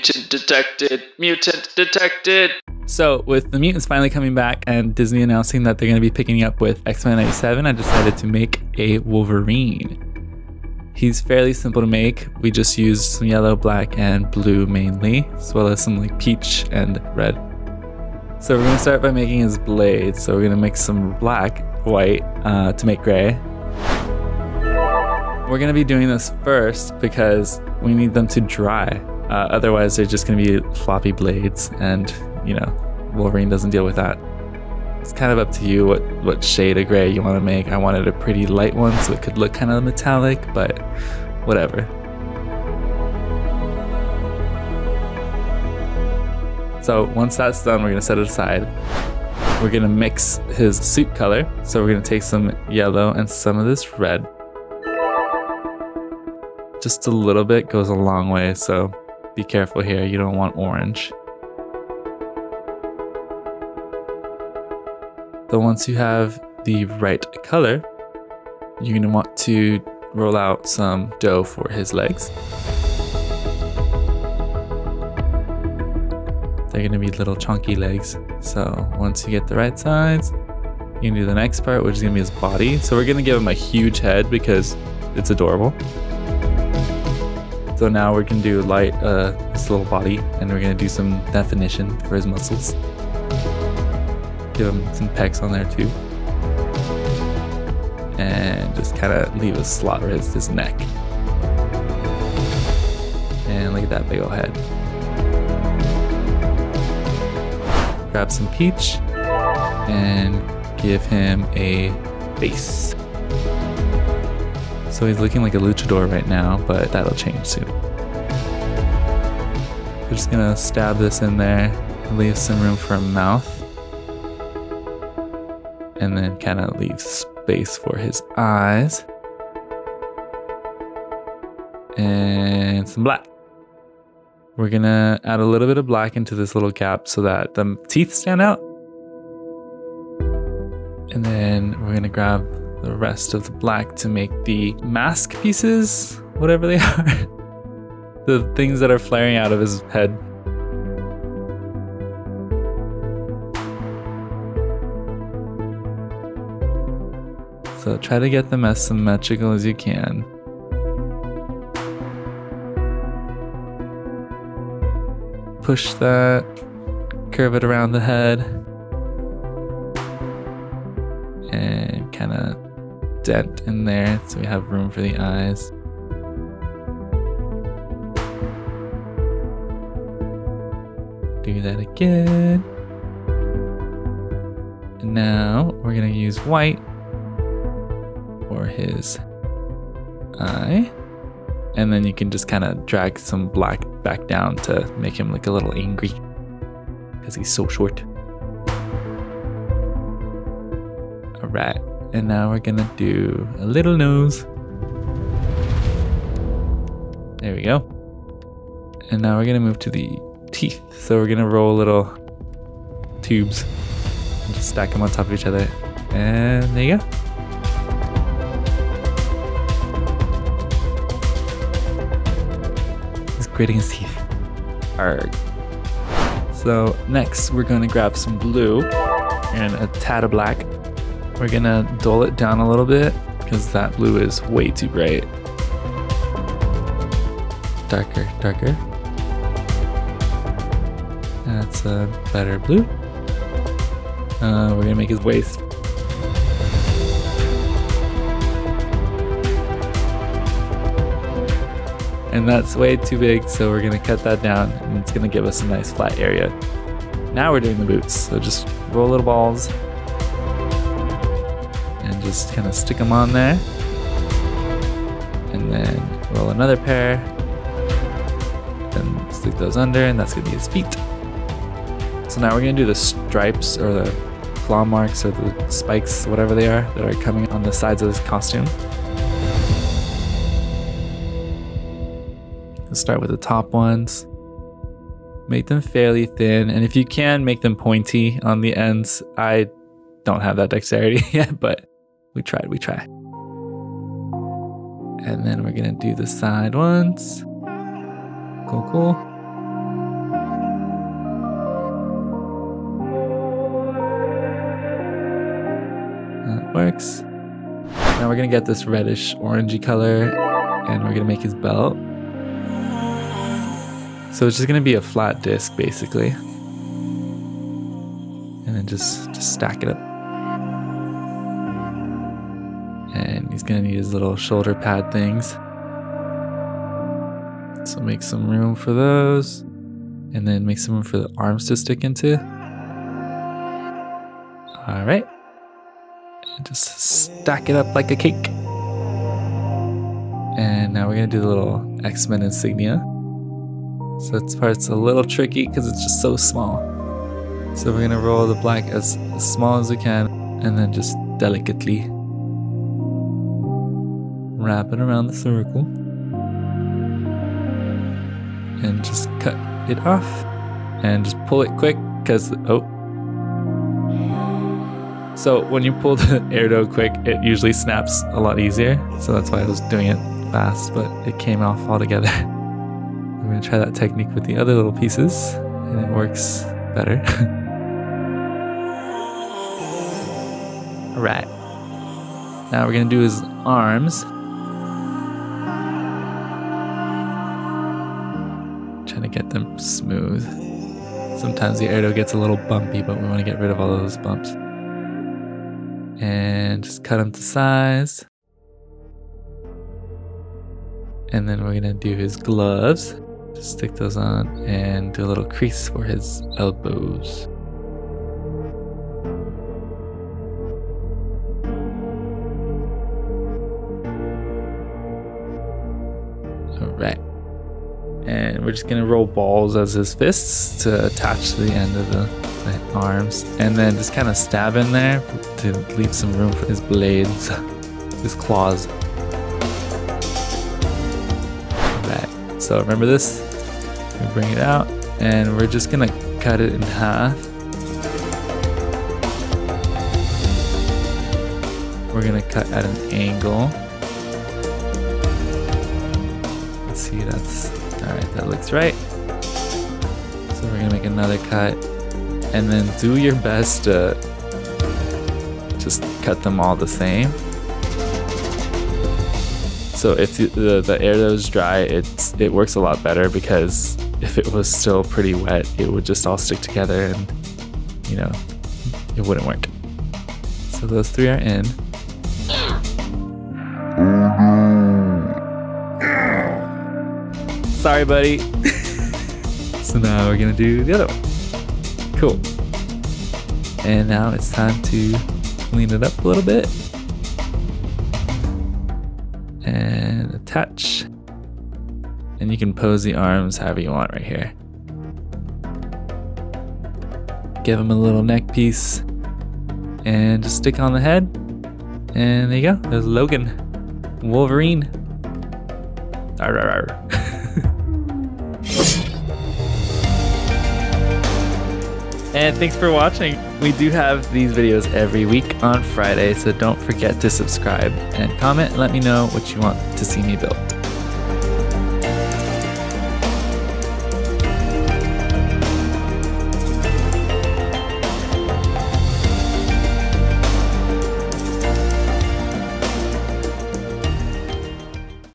Mutant detected! Mutant detected! So with the mutants finally coming back and Disney announcing that they're going to be picking up with X-Men 97, I decided to make a Wolverine. He's fairly simple to make. We just used some yellow, black, and blue mainly, as well as some like peach and red. So we're going to start by making his blades. So we're going to mix some black, white to make gray. We're going to be doing this first because we need them to dry. Otherwise, they're just going to be floppy blades, and you know, Wolverine doesn't deal with that. It's kind of up to you what shade of gray you want to make. I wanted a pretty light one so it could look kind of metallic, but whatever. So once that's done, we're going to set it aside. We're going to mix his suit color. So we're going to take some yellow and some of this red. Just a little bit goes a long way, so be careful here. You don't want orange. So once you have the right color, you're going to want to roll out some dough for his legs. They're going to be little chunky legs. So once you get the right size, you can do the next part, which is going to be his body. So we're going to give him a huge head because it's adorable. So now we can do light his little body, and we're going to do some definition for his muscles. Give him some pecs on there too. And just kind of leave a slot where it's his neck. And look at that big old head. Grab some peach and give him a face. So he's looking like a luchador right now, but that'll change soon. We're just gonna stab this in there, leave some room for a mouth. And then kind of leave space for his eyes. And some black. We're gonna add a little bit of black into this little gap so that the teeth stand out. And then we're gonna grab the rest of the black to make the mask pieces, whatever they are. The things that are flaring out of his head. So try to get them as symmetrical as you can. Push that, curve it around the head, and kind of dent in there so we have room for the eyes. Do that again. And now we're gonna use white for his eye, and then you can just kind of drag some black back down to make him look a little angry because he's so short. All right, and now we're gonna do a little nose. There we go. And now we're gonna move to the teeth. So we're gonna roll little tubes and just stack them on top of each other, and there you go. Gritting his teeth. Arrgh. So next we're gonna grab some blue and a tad of black. We're gonna dull it down a little bit because that blue is way too bright. Darker, darker. That's a better blue. We're gonna make his waist. And that's way too big, so we're gonna cut that down, and it's gonna give us a nice flat area. Now we're doing the boots, so just roll little balls and just kind of stick them on there, and then roll another pair and stick those under, and that's gonna be his feet. So now we're gonna do the stripes or the claw marks or the spikes, whatever they are, that are coming on the sides of this costume. Start with the top ones. Make them fairly thin, and if you can, make them pointy on the ends. I don't have that dexterity yet, but we try. And then we're gonna do the side ones. Cool. That works. Now we're gonna get this reddish orangey color and we're gonna make his belt. So it's just gonna be a flat disc basically. And then just stack it up. And he's gonna need his little shoulder pad things. So make some room for those. And then make some room for the arms to stick into. All right. And just stack it up like a cake. And now we're gonna do the little X-Men insignia. So this part's a little tricky because it's just so small. So we're gonna roll the black as small as we can and then just delicately wrap it around the circle. And just cut it off. And just pull it quick because, So when you pull the air dough quick, it usually snaps a lot easier. So that's why I was doing it fast, but it came off altogether. I'm gonna try that technique with the other little pieces and it works better. All right. Now we're gonna do his arms. Trying to get them smooth. Sometimes the air dough gets a little bumpy, but we wanna get rid of all those bumps. And just cut them to size. And then we're gonna do his gloves. Just stick those on and do a little crease for his elbows. All right. And we're just gonna roll balls as his fists to attach to the end of the arms, and then just kind of stab in there to leave some room for his blades, his claws. Alright, so remember this? We bring it out, and we're just gonna cut it in half. We're gonna cut at an angle. Let's see, that's alright, that looks right. So we're gonna make another cut. And then do your best to just cut them all the same. So if the air dough is dry, it works a lot better, because if it was still pretty wet, it would just all stick together and, you know, it wouldn't work. So those three are in. Sorry, buddy. So now we're gonna do the other one. Cool. And now it's time to clean it up a little bit. And attach. And you can pose the arms however you want right here. Give him a little neck piece. And just stick on the head. And there you go. There's Logan. Wolverine. Arr, arr, arr. And thanks for watching. We do have these videos every week on Friday, so don't forget to subscribe and comment and let me know what you want to see me build.